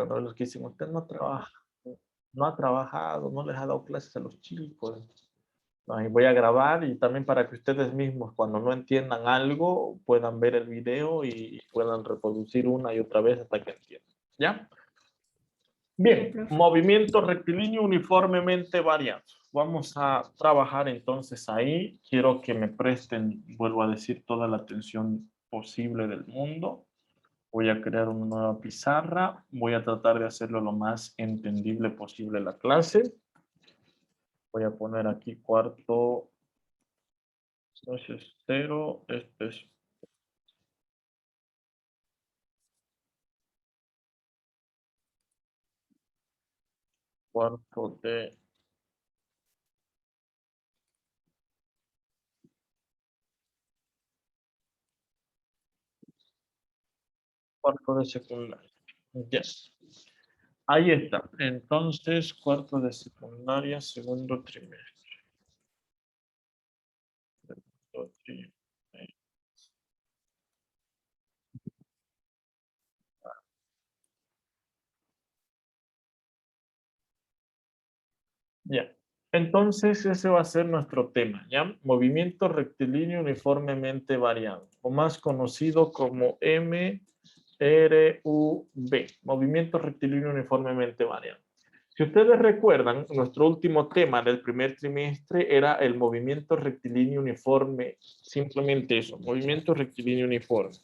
cuando los que dicen, usted no trabaja, no ha trabajado, no les ha dado clases a los chicos. Ahí voy a grabar y también para que ustedes mismos, cuando no entiendan algo, puedan ver el video y puedan reproducir una y otra vez hasta que entiendan. ¿Ya? Bien, movimiento rectilíneo uniformemente variado. Vamos a trabajar entonces ahí. Quiero que me presten, vuelvo a decir, toda la atención posible del mundo. Voy a crear una nueva pizarra. Voy a tratar de hacerlo lo más entendible posible la clase. Voy a poner aquí cuarto. Este es 0. Este es cuarto de secundaria. Yes. Ahí está. Entonces, cuarto de secundaria, segundo trimestre. Ya. Entonces, ese va a ser nuestro tema, ¿ya? Movimiento rectilíneo uniformemente variado, o más conocido como MRUB, movimiento rectilíneo uniformemente variado. Si ustedes recuerdan, nuestro último tema del primer trimestre era el movimiento rectilíneo uniforme, simplemente eso, movimiento rectilíneo uniforme,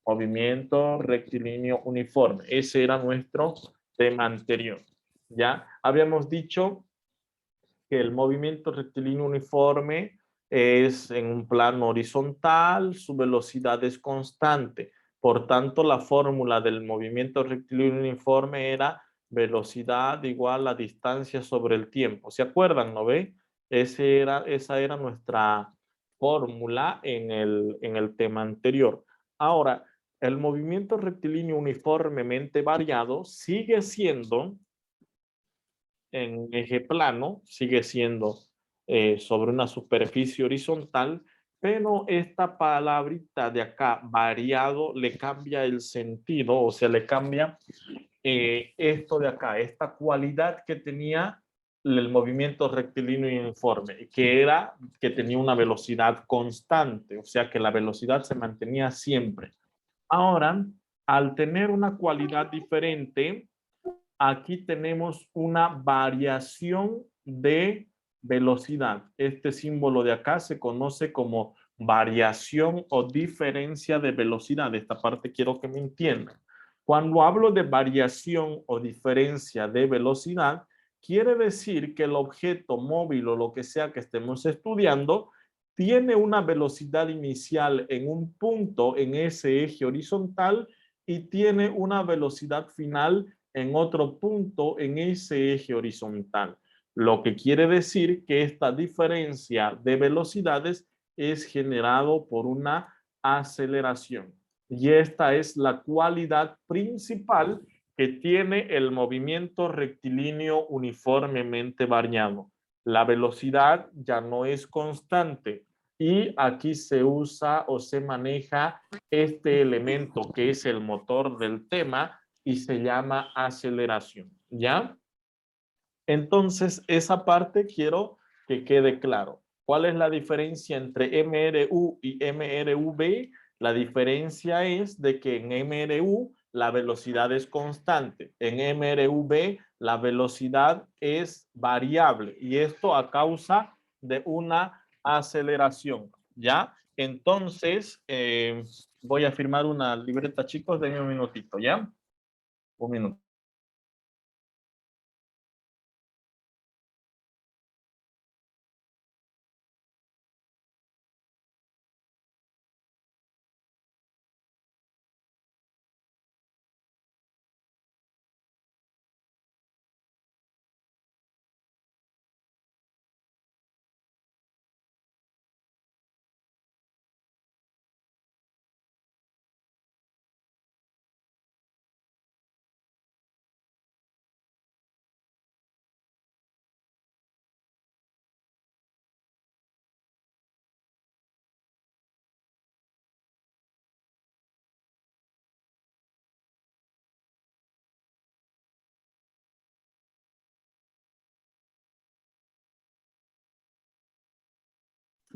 movimiento rectilíneo uniforme. Ese era nuestro tema anterior. Ya habíamos dicho que el movimiento rectilíneo uniforme es en un plano horizontal, su velocidad es constante. Por tanto, la fórmula del movimiento rectilíneo uniforme era velocidad igual a distancia sobre el tiempo. ¿Se acuerdan, no ve? Esa era nuestra fórmula en el tema anterior. Ahora, el movimiento rectilíneo uniformemente variado sigue siendo en eje plano, sigue siendo sobre una superficie horizontal, pero esta palabrita de acá, variado, le cambia el sentido, o sea, le cambia esto de acá, esta cualidad que tenía el movimiento rectilíneo y uniforme, que era que tenía una velocidad constante, o sea, que la velocidad se mantenía siempre. Ahora, al tener una cualidad diferente, aquí tenemos una variación de velocidad. Este símbolo de acá se conoce como variación o diferencia de velocidad. Esta parte quiero que me entiendan. Cuando hablo de variación o diferencia de velocidad, quiere decir que el objeto móvil o lo que sea que estemos estudiando tiene una velocidad inicial en un punto en ese eje horizontal y tiene una velocidad final en otro punto en ese eje horizontal. Lo que quiere decir que esta diferencia de velocidades es generado por una aceleración. Y esta es la cualidad principal que tiene el movimiento rectilíneo uniformemente variado. La velocidad ya no es constante y aquí se usa o se maneja este elemento que es el motor del tema y se llama aceleración, ¿ya? Entonces, esa parte quiero que quede claro. ¿Cuál es la diferencia entre MRU y MRV? La diferencia es de que en MRU la velocidad es constante, en MRV la velocidad es variable y esto a causa de una aceleración, ¿ya? Entonces, voy a firmar una libreta, chicos, denme un minutito, ¿ya? Un minuto.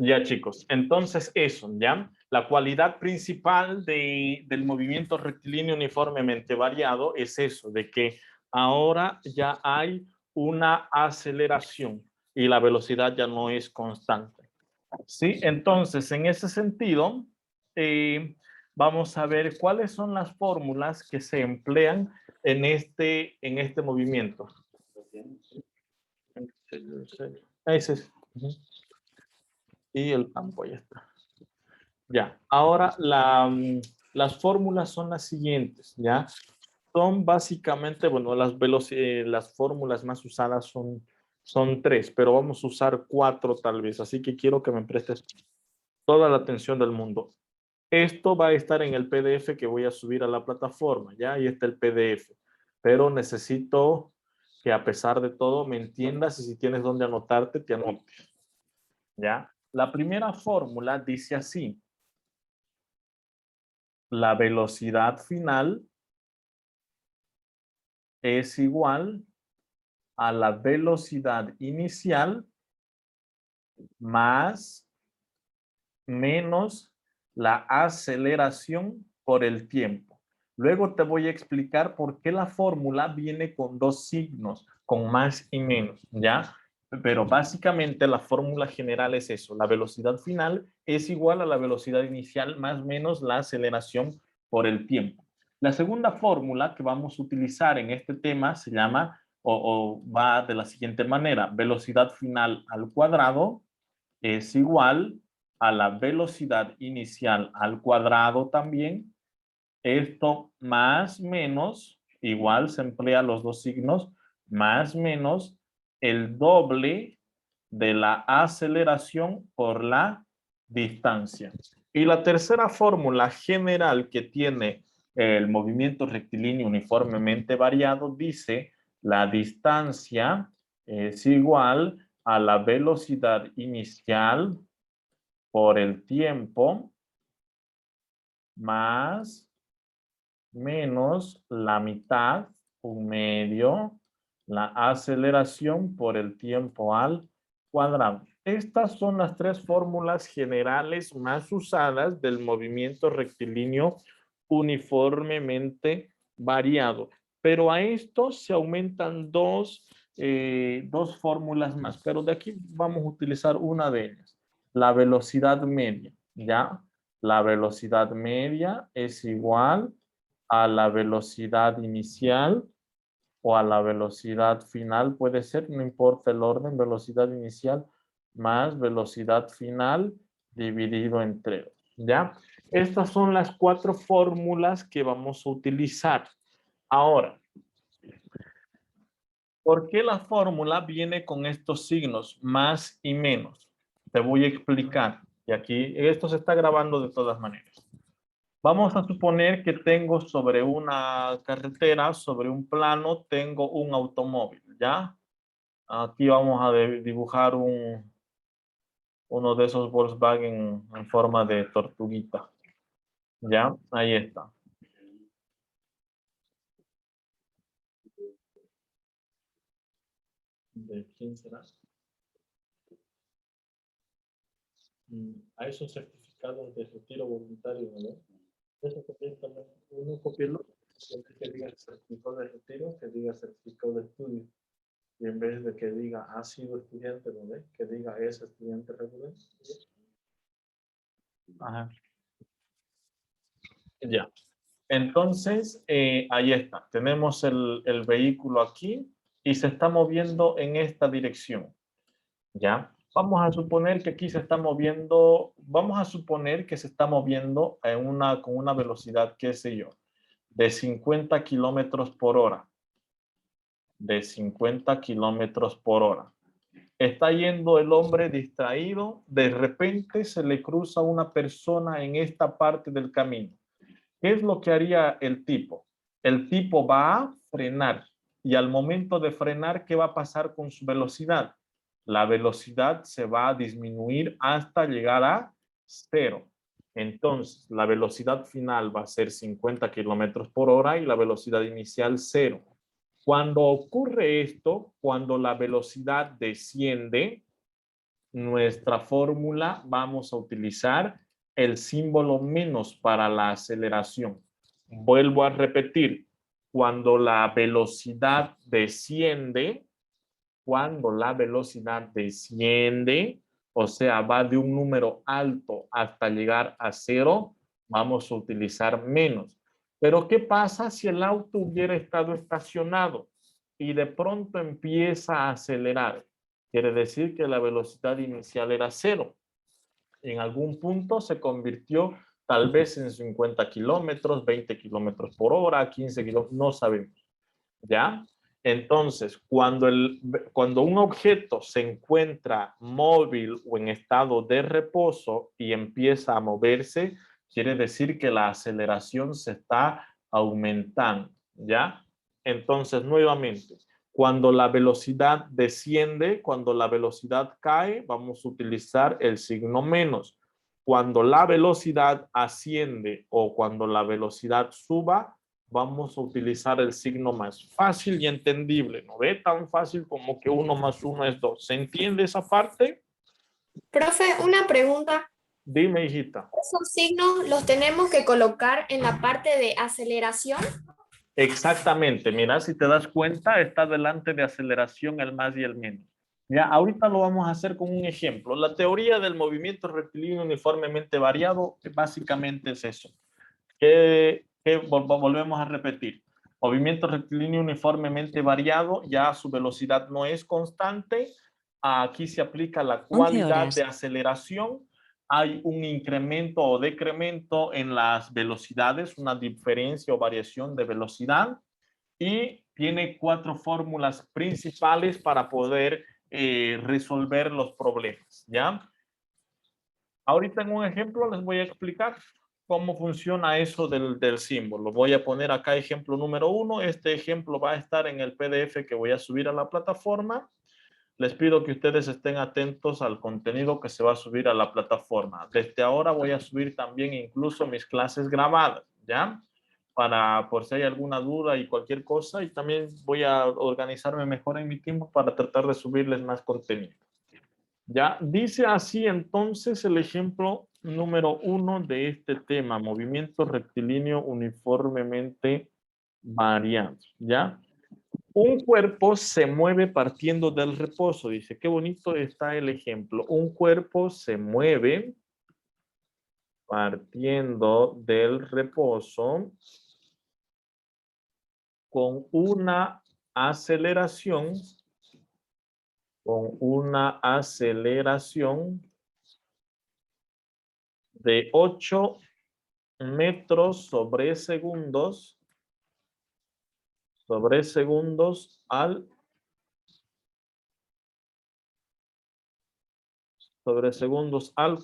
Ya, chicos, entonces eso, ¿ya? La cualidad principal del movimiento rectilíneo uniformemente variado es eso, de que ahora ya hay una aceleración y la velocidad ya no es constante. ¿Sí? Entonces, en ese sentido, vamos a ver cuáles son las fórmulas que se emplean en este movimiento. Ese es. Y el campo, ya está. Ya, ahora las fórmulas son las siguientes, ¿ya? Son básicamente, bueno, las fórmulas más usadas son tres, pero vamos a usar cuatro tal vez, así que quiero que me prestes toda la atención del mundo. Esto va a estar en el PDF que voy a subir a la plataforma, ¿ya? Ahí está el PDF, pero necesito que a pesar de todo me entiendas y si tienes donde anotarte, te anotes, ¿ya? La primera fórmula dice así: la velocidad final es igual a la velocidad inicial más menos la aceleración por el tiempo. Luego te voy a explicar por qué la fórmula viene con dos signos, con más y menos, ¿ya? Pero básicamente la fórmula general es eso. La velocidad final es igual a la velocidad inicial más menos la aceleración por el tiempo. La segunda fórmula que vamos a utilizar en este tema se llama o va de la siguiente manera: velocidad final al cuadrado es igual a la velocidad inicial al cuadrado también. Esto más menos, igual se emplea los dos signos, más menos el doble de la aceleración por la distancia. Y la tercera fórmula general que tiene el movimiento rectilíneo uniformemente variado dice: la distancia es igual a la velocidad inicial por el tiempo más menos la mitad, un medio, la aceleración por el tiempo al cuadrado. Estas son las tres fórmulas generales más usadas del movimiento rectilíneo uniformemente variado. Pero a esto se aumentan dos fórmulas más, pero de aquí vamos a utilizar una de ellas, la velocidad media, ¿ya? La velocidad media es igual a la velocidad inicial o a la velocidad final, puede ser, no importa el orden, velocidad inicial más velocidad final dividido entre 2, ¿ya? Estas son las cuatro fórmulas que vamos a utilizar. Ahora, ¿por qué la fórmula viene con estos signos, más y menos? Te voy a explicar. Y aquí, esto se está grabando de todas maneras. Vamos a suponer que tengo sobre una carretera, sobre un plano, tengo un automóvil, ¿ya? Aquí vamos a dibujar uno de esos Volkswagen en forma de tortuguita, ¿ya? Ahí está. ¿De quién será? A esos certificados de retiro voluntario, ¿no? Eso también, uno copiarlo, que diga certificado de retiro, que diga certificado de estudio. Y en vez de que diga ha sido estudiante, ¿no ve? Que diga es estudiante regular. Ajá. Ya. Entonces, ahí está. Tenemos el vehículo aquí y se está moviendo en esta dirección. ¿Ya? Vamos a suponer que aquí se está moviendo, vamos a suponer que se está moviendo con una velocidad, qué sé yo, de 50 kilómetros por hora. De 50 kilómetros por hora. Está yendo el hombre distraído, de repente se le cruza una persona en esta parte del camino. ¿Qué es lo que haría el tipo? El tipo va a frenar y al momento de frenar, ¿qué va a pasar con su velocidad? La velocidad se va a disminuir hasta llegar a 0. Entonces, la velocidad final va a ser 50 kilómetros por hora y la velocidad inicial 0. Cuando ocurre esto, cuando la velocidad desciende, nuestra fórmula vamos a utilizar el símbolo menos para la aceleración. Vuelvo a repetir, cuando la velocidad desciende, o sea, va de un número alto hasta llegar a 0, vamos a utilizar menos. Pero ¿qué pasa si el auto hubiera estado estacionado y de pronto empieza a acelerar? Quiere decir que la velocidad inicial era 0. En algún punto se convirtió tal vez en 50 kilómetros, 20 kilómetros por hora, 15 kilómetros, no sabemos. ¿Ya? Entonces, cuando un objeto se encuentra móvil o en estado de reposo y empieza a moverse, quiere decir que la aceleración se está aumentando, ¿ya? Entonces, nuevamente, cuando la velocidad desciende, cuando la velocidad cae, vamos a utilizar el signo menos. Cuando la velocidad asciende o cuando la velocidad suba, vamos a utilizar el signo más fácil y entendible. No ve tan fácil como que 1 más 1 es 2. ¿Se entiende esa parte? Profe, una pregunta. Dime, hijita. ¿Esos signos los tenemos que colocar en la parte de aceleración? Exactamente. Mira, si te das cuenta, está delante de aceleración el más y el menos. Ya, ahorita lo vamos a hacer con un ejemplo. La teoría del movimiento rectilíneo uniformemente variado básicamente es eso. Volvemos a repetir. Movimiento rectilíneo uniformemente variado, ya su velocidad no es constante. Aquí se aplica la cualidad de aceleración. Hay un incremento o decremento en las velocidades, una diferencia o variación de velocidad. Y tiene 4 fórmulas principales para poder resolver los problemas, ¿ya? Ahorita en un ejemplo les voy a explicar cómo funciona eso del símbolo. Voy a poner acá ejemplo número 1. Este ejemplo va a estar en el PDF que voy a subir a la plataforma. Les pido que ustedes estén atentos al contenido que se va a subir a la plataforma. Desde ahora voy a subir también incluso mis clases grabadas, ¿ya? Para por si hay alguna duda y cualquier cosa. Y también voy a organizarme mejor en mi tiempo para tratar de subirles más contenido. Ya dice así entonces el ejemplo número 1 de este tema, movimiento rectilíneo uniformemente variado, ¿ya? Un cuerpo se mueve partiendo del reposo, dice, qué bonito está el ejemplo. Un cuerpo se mueve partiendo del reposo con una aceleración, de 8 metros sobre segundos al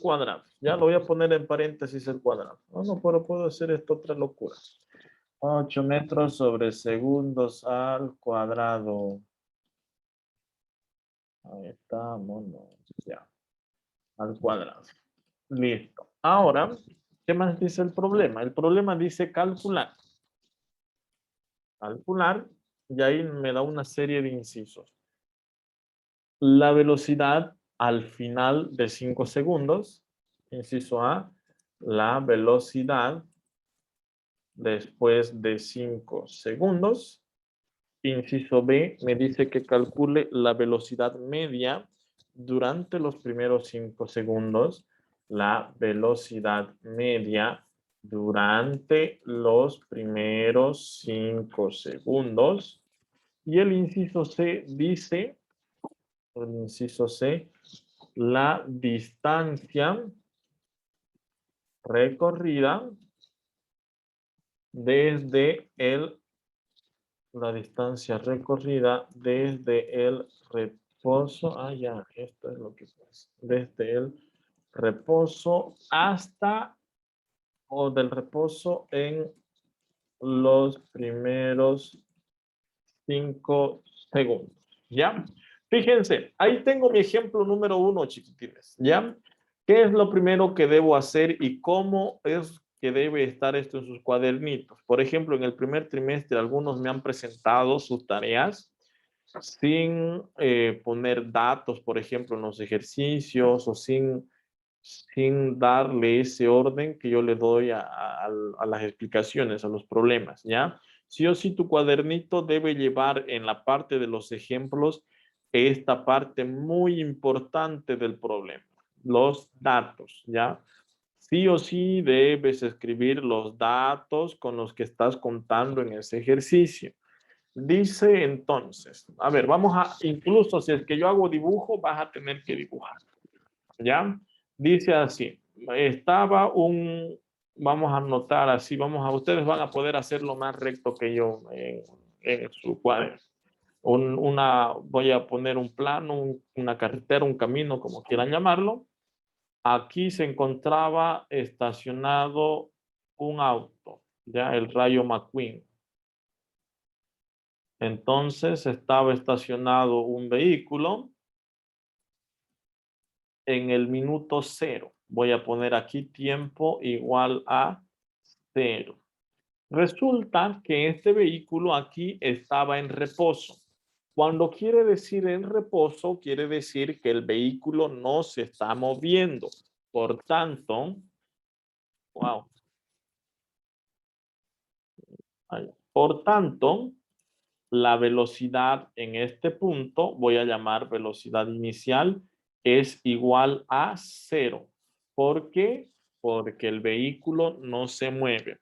cuadrado. Ya lo voy a poner en paréntesis el cuadrado. No, pero puedo hacer esto otra locura. 8 metros sobre segundos al cuadrado. Ahí estamos, ya. Al cuadrado. Listo. Ahora, ¿qué más dice el problema? El problema dice calcular. Calcular, y ahí me da una serie de incisos. La velocidad al final de 5 segundos. Inciso A, la velocidad después de 5 segundos. Inciso B, me dice que calcule la velocidad media durante los primeros 5 segundos. La velocidad media durante los primeros 5 segundos. Y el inciso C dice, la distancia recorrida desde la distancia recorrida desde el reposo, esto es lo que pasa, desde el reposo hasta, o del reposo en los primeros 5 segundos, ¿ya? Fíjense, ahí tengo mi ejemplo número 1, chiquitines, ¿ya? ¿Qué es lo primero que debo hacer y cómo es que debe estar esto en sus cuadernitos? Por ejemplo, en el primer trimestre algunos me han presentado sus tareas sin poner datos, por ejemplo, en los ejercicios o sin darle ese orden que yo le doy a las explicaciones, a los problemas, ¿ya? Sí o sí, tu cuadernito debe llevar en la parte de los ejemplos esta parte muy importante del problema, los datos, ¿ya? Sí o sí debes escribir los datos con los que estás contando en ese ejercicio. Dice entonces, a ver, vamos a, incluso si es que yo hago dibujo, vas a tener que dibujar, ¿ya? Dice así, estaba vamos a anotar así, ustedes van a poder hacerlo más recto que yo en su cuaderno. Voy a poner un plano, una carretera, un camino, como quieran llamarlo. Aquí se encontraba estacionado un auto, ya el Rayo McQueen. Entonces estaba estacionado un vehículo en el minuto 0. Voy a poner aquí tiempo igual a 0. Resulta que este vehículo aquí estaba en reposo. Cuando quiere decir en reposo, quiere decir que el vehículo no se está moviendo. Por tanto, wow. Por tanto, la velocidad en este punto, voy a llamar velocidad inicial, es igual a 0. ¿Por qué? Porque el vehículo no se mueve.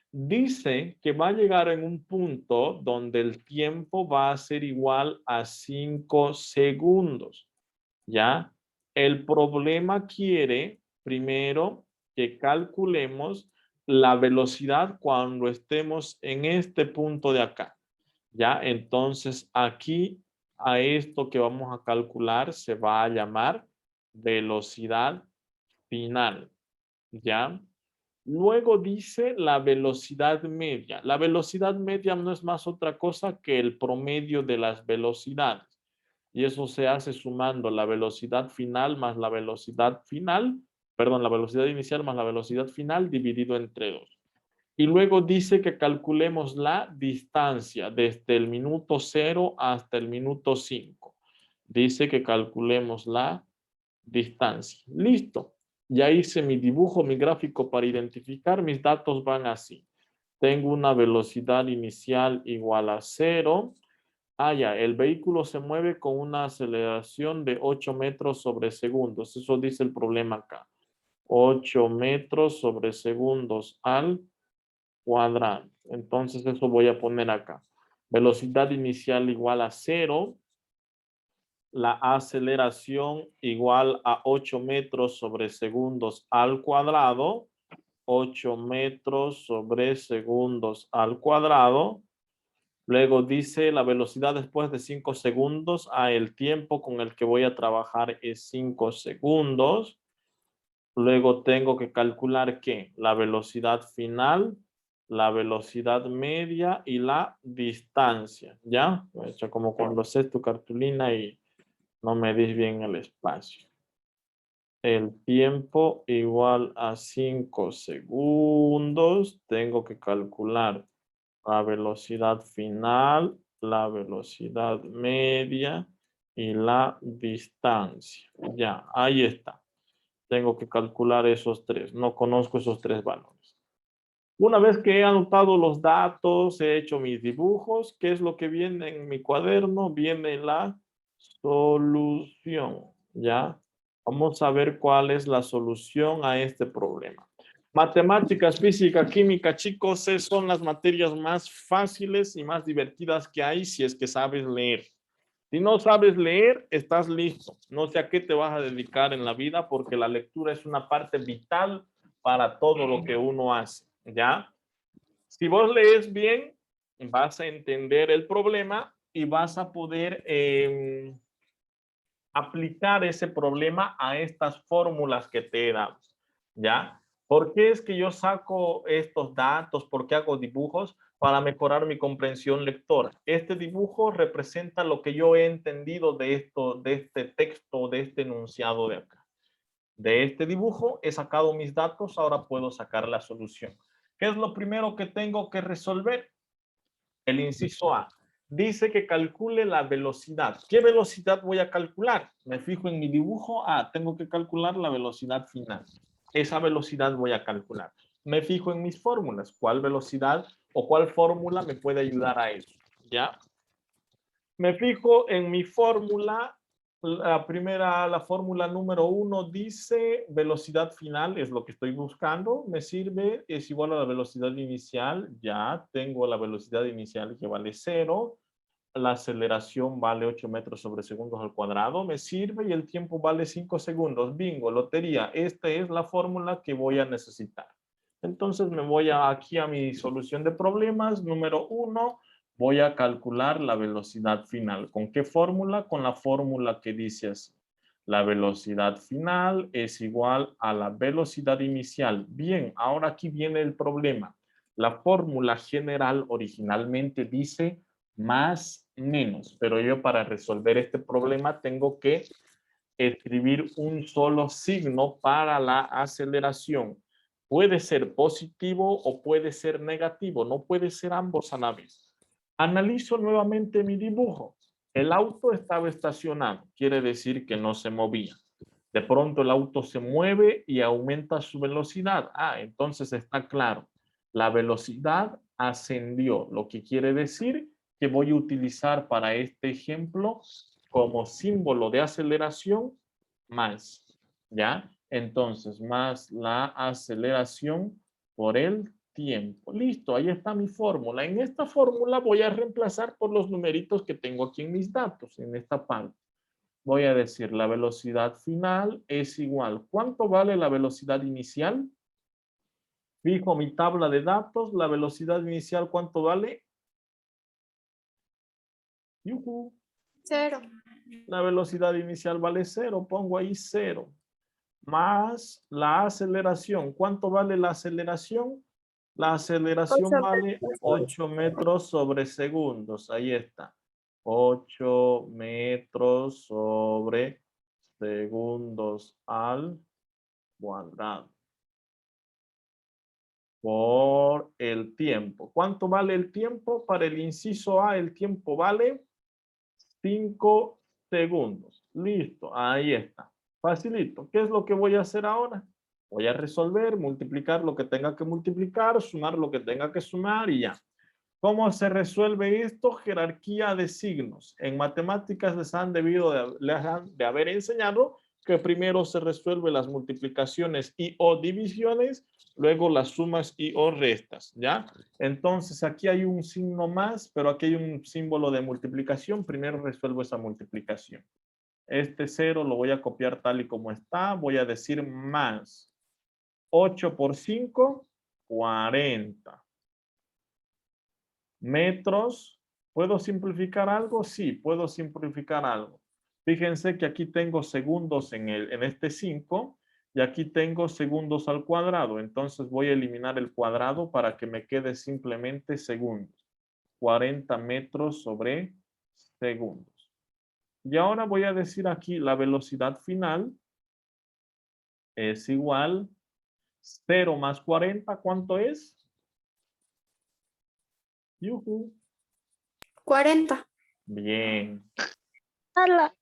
Dice que va a llegar en un punto donde el tiempo va a ser igual a 5 segundos. ¿Ya? El problema quiere primero que calculemos la velocidad cuando estemos en este punto de acá. ¿Ya? Entonces aquí a esto que vamos a calcular se va a llamar velocidad final. ¿Ya? Luego dice la velocidad media. La velocidad media no es más otra cosa que el promedio de las velocidades. Y eso se hace sumando la velocidad final más la velocidad final, perdón, la velocidad inicial más la velocidad final dividido entre 2. Y luego dice que calculemos la distancia desde el minuto 0 hasta el minuto 5. Dice que calculemos la distancia. Listo. Ya hice mi dibujo, mi gráfico para identificar. Mis datos van así. Tengo una velocidad inicial igual a 0. Ya, el vehículo se mueve con una aceleración de 8 metros sobre segundos. Eso dice el problema acá. 8 metros sobre segundos al cuadrado. Entonces eso voy a poner acá. Velocidad inicial igual a 0. La aceleración igual a 8 metros sobre segundos al cuadrado. 8 metros sobre segundos al cuadrado. Luego dice la velocidad después de 5 segundos. El tiempo con el que voy a trabajar es 5 segundos. Luego tengo que calcular ¿qué? La velocidad final, la velocidad media y la distancia. ¿Ya? O sea, como cuando haces tu cartulina y no medís bien el espacio. El tiempo igual a 5 segundos. Tengo que calcular la velocidad final, la velocidad media y la distancia. Ya, ahí está. Tengo que calcular esos tres. No conozco esos tres valores. Una vez que he anotado los datos, he hecho mis dibujos, ¿qué es lo que viene en mi cuaderno? Viene la solución, ¿ya? Vamos a ver cuál es la solución a este problema. Matemáticas, física, química, chicos, son las materias más fáciles y más divertidas que hay si es que sabes leer. Si no sabes leer, estás listo. No sé a qué te vas a dedicar en la vida porque la lectura es una parte vital para todo lo que uno hace, ¿ya? Si vos lees bien, vas a entender el problema y vas a poder aplicar ese problema a estas fórmulas que te he dado, ¿ya? ¿Por qué es que yo saco estos datos? ¿Por qué hago dibujos? Para mejorar mi comprensión lectora. Este dibujo representa lo que yo he entendido de este texto, de este enunciado de acá. De este dibujo he sacado mis datos, ahora puedo sacar la solución. ¿Qué es lo primero que tengo que resolver? El inciso A. Dice que calcule la velocidad. ¿Qué velocidad voy a calcular? Me fijo en mi dibujo. Tengo que calcular la velocidad final. Esa velocidad voy a calcular. Me fijo en mis fórmulas. ¿Cuál velocidad o cuál fórmula me puede ayudar a eso? ¿Ya? Me fijo en mi fórmula. La fórmula número 1 dice velocidad final, es lo que estoy buscando. Me sirve, es igual a la velocidad inicial. Ya tengo la velocidad inicial que vale 0. La aceleración vale 8 metros sobre segundos al cuadrado. Me sirve y el tiempo vale 5 segundos. Bingo, lotería. Esta es la fórmula que voy a necesitar. Entonces me voy aquí a mi solución de problemas. Número 1. Voy a calcular la velocidad final. ¿Con qué fórmula? Con la fórmula que dice así. La velocidad final es igual a la velocidad inicial. Bien, ahora aquí viene el problema. La fórmula general originalmente dice más menos, pero yo para resolver este problema tengo que escribir un solo signo para la aceleración. Puede ser positivo o puede ser negativo, no puede ser ambos a la vez. Analizo nuevamente mi dibujo. El auto estaba estacionado, quiere decir que no se movía. De pronto el auto se mueve y aumenta su velocidad. Entonces está claro. La velocidad ascendió, lo que quiere decir que voy a utilizar para este ejemplo como símbolo de aceleración más, ¿ya? Entonces, más la aceleración por el tiempo. Listo, ahí está mi fórmula. En esta fórmula voy a reemplazar por los numeritos que tengo aquí en mis datos, en esta parte. Voy a decir la velocidad final es igual. ¿Cuánto vale la velocidad inicial? Fijo mi tabla de datos. La velocidad inicial, ¿cuánto vale? ¡Yujú! 0. La velocidad inicial vale 0. Pongo ahí 0. Más la aceleración. ¿Cuánto vale la aceleración? La aceleración vale 8 metros sobre segundos. Ahí está. 8 metros sobre segundos al cuadrado. Por el tiempo. ¿Cuánto vale el tiempo? Para el inciso A, el tiempo vale 5 segundos. Listo, ahí está. Facilito. ¿Qué es lo que voy a hacer ahora? Voy a resolver, multiplicar lo que tenga que multiplicar, sumar lo que tenga que sumar y ya. ¿Cómo se resuelve esto? Jerarquía de signos. En matemáticas les han de haber enseñado que primero se resuelven las multiplicaciones y o divisiones, luego las sumas y o restas, ¿ya? Entonces aquí hay un signo más, pero aquí hay un símbolo de multiplicación. Primero resuelvo esa multiplicación. Este 0 lo voy a copiar tal y como está. Voy a decir más 8 por 5, 40 metros. ¿Puedo simplificar algo? Sí, puedo simplificar algo. Fíjense que aquí tengo segundos en este 5 y aquí tengo segundos al cuadrado. Entonces voy a eliminar el cuadrado para que me quede simplemente segundos. 40 metros sobre segundos. Y ahora voy a decir aquí la velocidad final es igual 0 más 40. ¿Cuánto es? Yuhu. 40. Bien. Ala.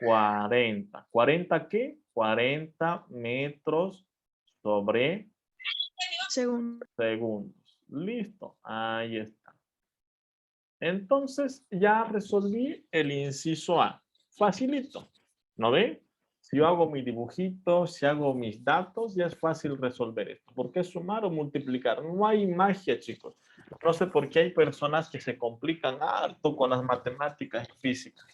40. ¿40 qué? 40 metros sobre segundos. Listo. Ahí está. Entonces ya resolví el inciso A. Facilito. ¿No ven? Si yo hago mi dibujito, si hago mis datos, ya es fácil resolver esto. ¿Por qué sumar o multiplicar? No hay magia, chicos. No sé por qué hay personas que se complican harto con las matemáticas y físicas.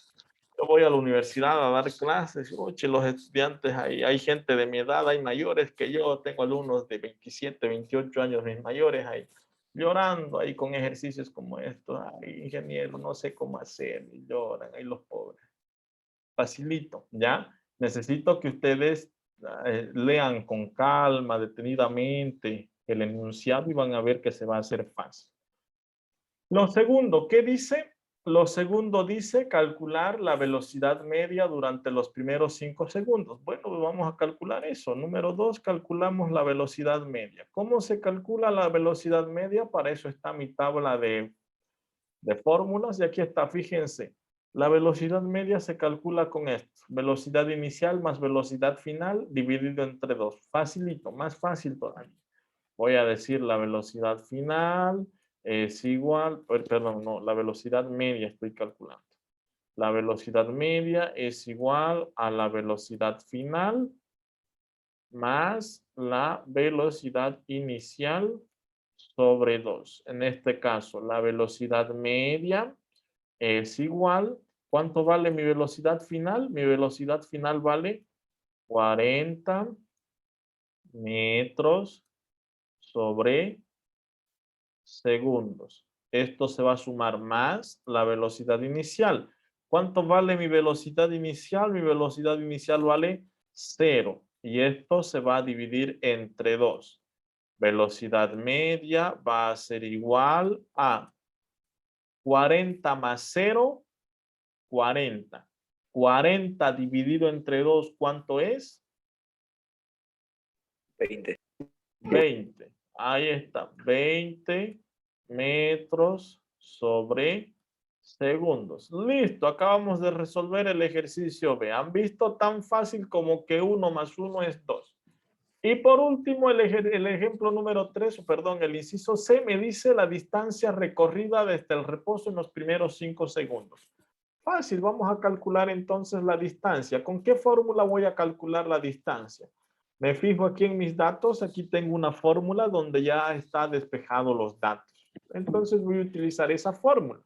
Yo voy a la universidad a dar clases, oye, los estudiantes, hay gente de mi edad, hay mayores que yo, tengo alumnos de 27, 28 años, mis mayores, ahí llorando ahí con ejercicios como estos, ay, ingeniero, no sé cómo hacer, y lloran, ahí los pobres. Facilito, ¿ya? Necesito que ustedes lean con calma, detenidamente, el enunciado y van a ver que se va a hacer fácil. Lo segundo, ¿qué dice? Lo segundo dice calcular la velocidad media durante los primeros 5 segundos. Bueno, pues vamos a calcular eso. Número 2, calculamos la velocidad media. ¿Cómo se calcula la velocidad media? Para eso está mi tabla de de fórmulas y aquí está, fíjense. La velocidad media se calcula con esto. Velocidad inicial más velocidad final dividido entre 2. Facilito, más fácil todavía. Voy a decir la velocidad final es igual, perdón, no, la velocidad media estoy calculando. La velocidad media es igual a la velocidad final más la velocidad inicial sobre 2. En este caso, la velocidad media es igual. ¿Cuánto vale mi velocidad final? Mi velocidad final vale 40 metros sobre segundos. Esto se va a sumar más la velocidad inicial. ¿Cuánto vale mi velocidad inicial? Mi velocidad inicial vale 0. Y esto se va a dividir entre 2. Velocidad media va a ser igual a 40 más 0, 40. 40 dividido entre 2, ¿cuánto es? 20. 20. Ahí está. 20 metros sobre segundos. Listo. Acabamos de resolver el ejercicio B. ¿Han visto? Tan fácil como que 1 más 1 es 2. Y por último, el ejemplo número 3, perdón, el inciso C me dice la distancia recorrida desde el reposo en los primeros 5 segundos. Fácil, vamos a calcular entonces la distancia. ¿Con qué fórmula voy a calcular la distancia? Me fijo aquí en mis datos, aquí tengo una fórmula donde ya está despejado los datos. Entonces voy a utilizar esa fórmula.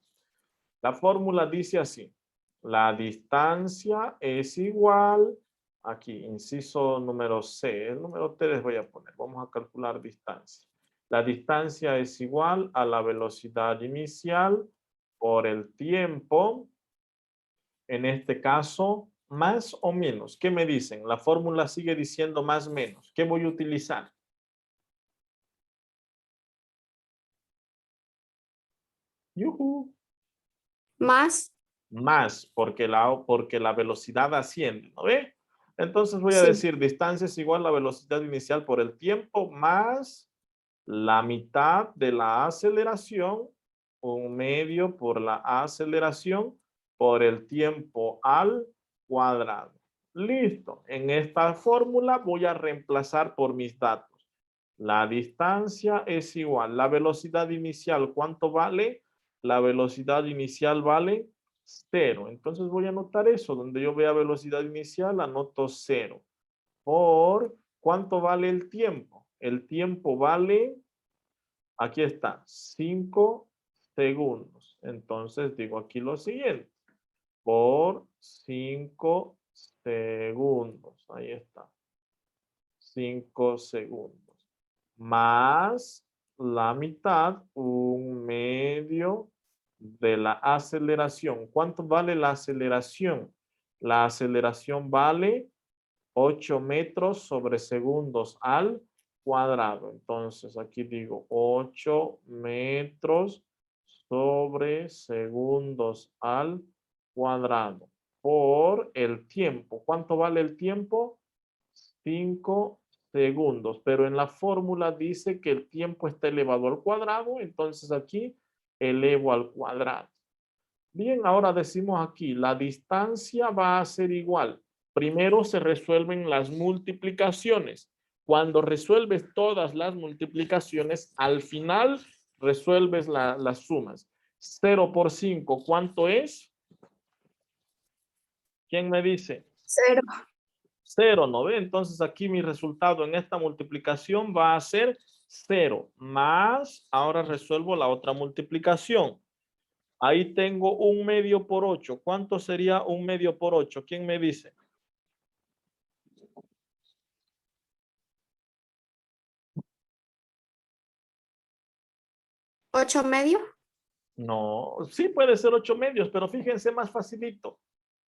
La fórmula dice así, la distancia es igual, aquí, inciso número C, el número T les voy a poner, vamos a calcular distancia. La distancia es igual a la velocidad inicial por el tiempo, en este caso, más o menos. ¿Qué me dicen? La fórmula sigue diciendo más o menos. ¿Qué voy a utilizar? ¡Yujú! Más, Más, porque la velocidad asciende, ¿no ve? Entonces voy a sí. decir distancia es igual a la velocidad inicial por el tiempo más la mitad de la aceleración, un medio por la aceleración por el tiempo al cuadrado. Listo. En esta fórmula voy a reemplazar por mis datos. La distancia es igual. La velocidad inicial, ¿cuánto vale? La velocidad inicial vale 0. Entonces voy a anotar eso. Donde yo vea velocidad inicial, anoto 0. Por, ¿cuánto vale el tiempo? El tiempo vale, aquí está, 5 segundos. Entonces digo aquí lo siguiente. Por 5 segundos. Ahí está. 5 segundos. Más la mitad, un medio de la aceleración. ¿Cuánto vale la aceleración? La aceleración vale 8 metros sobre segundos al cuadrado. Entonces aquí digo 8 metros sobre segundos al cuadrado por el tiempo. ¿Cuánto vale el tiempo? 5 segundos, pero en la fórmula dice que el tiempo está elevado al cuadrado, entonces aquí elevo al cuadrado. Bien, ahora decimos aquí, la distancia va a ser igual. Primero se resuelven las multiplicaciones. Cuando resuelves todas las multiplicaciones, al final resuelves las sumas. 0 por 5, ¿cuánto es? ¿Quién me dice? 0. 0, ¿no ve? Entonces aquí mi resultado en esta multiplicación va a ser 0 más, ahora resuelvo la otra multiplicación. Ahí tengo un medio por 8. ¿Cuánto sería un medio por 8? ¿Quién me dice? ¿8 medio? No, sí puede ser 8 medios, pero fíjense más facilito.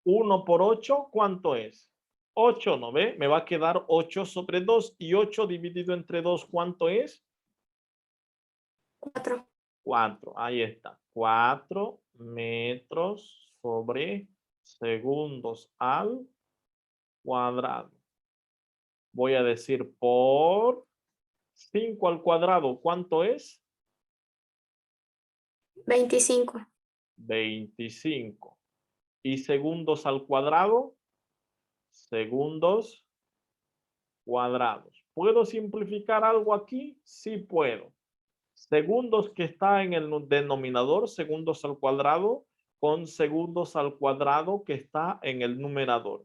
1 por 8, ¿cuánto es? 8, ¿no ve? Me va a quedar 8 sobre 2 y 8 dividido entre 2, ¿cuánto es? 4. 4, ahí está. 4 metros sobre segundos al cuadrado. Voy a decir por 5 al cuadrado, ¿cuánto es? 25. 25. ¿Y segundos al cuadrado? Segundos cuadrados. ¿Puedo simplificar algo aquí? Sí puedo. Segundos que está en el denominador, segundos al cuadrado, con segundos al cuadrado que está en el numerador.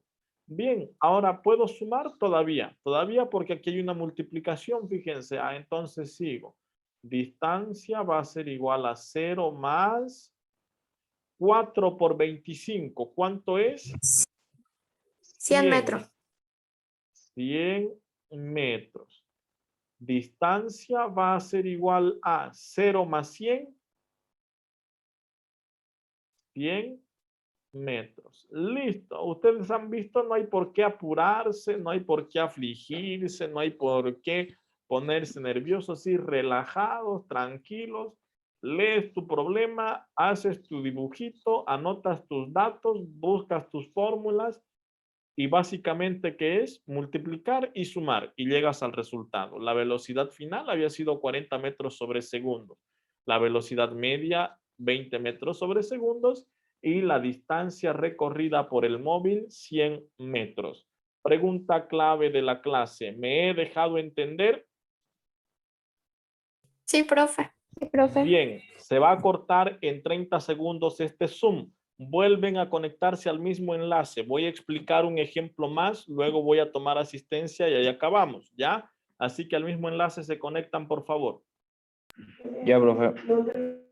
Bien, ahora puedo sumar todavía porque aquí hay una multiplicación, fíjense. Entonces sigo. Distancia va a ser igual a 0 más 4 por 25. ¿Cuánto es? 100 metros. 100 metros. Distancia va a ser igual a 0 más 100. 100 metros. Listo. Ustedes han visto, no hay por qué apurarse, no hay por qué afligirse, no hay por qué ponerse nerviosos, y relajados, tranquilos. Lees tu problema, haces tu dibujito, anotas tus datos, buscas tus fórmulas y básicamente, ¿qué es? Multiplicar y sumar y llegas al resultado. La velocidad final había sido 40 metros sobre segundo. La velocidad media, 20 metros sobre segundos. Y la distancia recorrida por el móvil, 100 metros. Pregunta clave de la clase. ¿Me he dejado entender? Sí, profe. Sí, profe. Bien, se va a cortar en 30 segundos este Zoom. Vuelven a conectarse al mismo enlace. Voy a explicar un ejemplo más, luego voy a tomar asistencia y ahí acabamos, ¿ya? Así que al mismo enlace se conectan, por favor. Ya, profe.